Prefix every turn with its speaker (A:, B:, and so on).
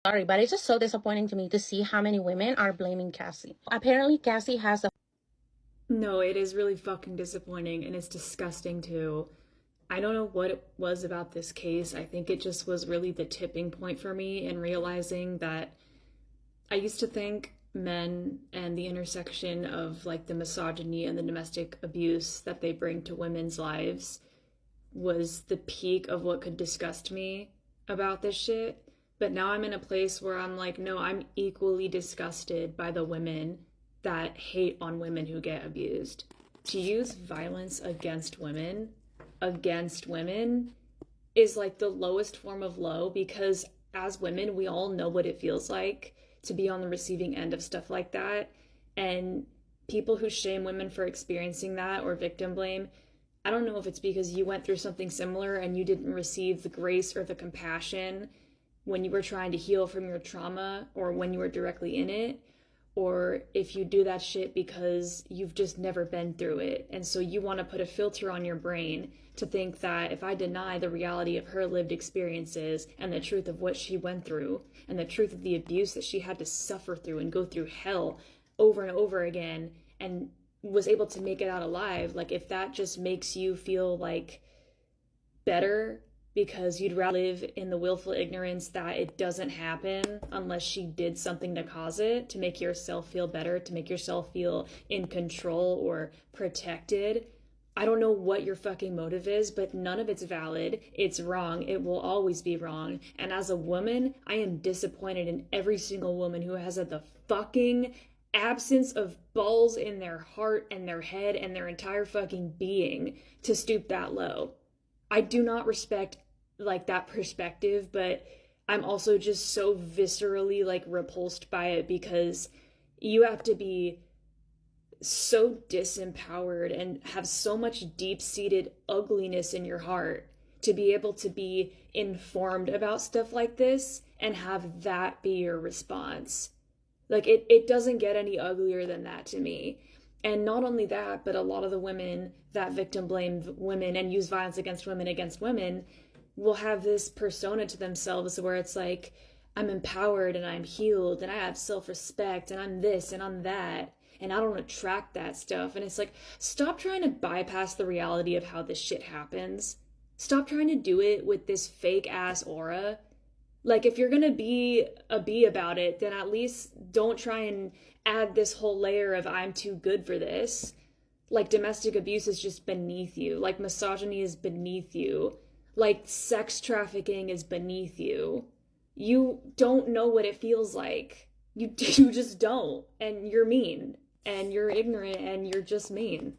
A: Sorry, but it's just so disappointing to me to see how many women are blaming Cassie. Apparently, Cassie has a
B: No, it is really fucking disappointing and it's disgusting too. I don't know what it was about this case. I think it just was really the tipping point for me in realizing that I used to think men and the intersection of like the misogyny and the domestic abuse that they bring to women's lives was the peak of what could disgust me about this shit. But now I'm in a place where I'm like, no, I'm equally disgusted by the women that hate on women who get abused. To use violence against women is like the lowest form of low, because as women, we all know what it feels like to be on the receiving end of stuff like that. And people who shame women for experiencing that or victim blame, I don't know if it's because you went through something similar and you didn't receive the grace or the compassion when you were trying to heal from your trauma or when you were directly in it, or if you do that shit because you've just never been through it. And so you want to put a filter on your brain to think that if I deny the reality of her lived experiences and the truth of what she went through and the truth of the abuse that she had to suffer through and go through hell over and over again and was able to make it out alive, like if that just makes you feel like better because you'd rather live in the willful ignorance that it doesn't happen unless she did something to cause it, to make yourself feel better, to make yourself feel in control or protected. I don't know what your fucking motive is, but none of it's valid. It's wrong. It will always be wrong. And as a woman, I am disappointed in every single woman who has had the fucking absence of balls in their heart and their head and their entire fucking being to stoop that low. I do not respect like that perspective, but I'm also just so viscerally like repulsed by it, because you have to be so disempowered and have so much deep-seated ugliness in your heart to be able to be informed about stuff like this and have that be your response. Like it doesn't get any uglier than that to me. And not only that, but a lot of the women that victim blame women and use violence against women will have this persona to themselves where it's like, I'm empowered and I'm healed and I have self-respect and I'm this and I'm that and I don't attract that stuff. And it's like, stop trying to bypass the reality of how this shit happens. Stop trying to do it with this fake ass aura. Like, if you're gonna be a bee about it, then at least don't try and add this whole layer of I'm too good for this. Like, domestic abuse is just beneath you. Like, misogyny is beneath you. Like, sex trafficking is beneath you. You don't know what it feels like. You just don't. And you're mean. And you're ignorant and you're just mean.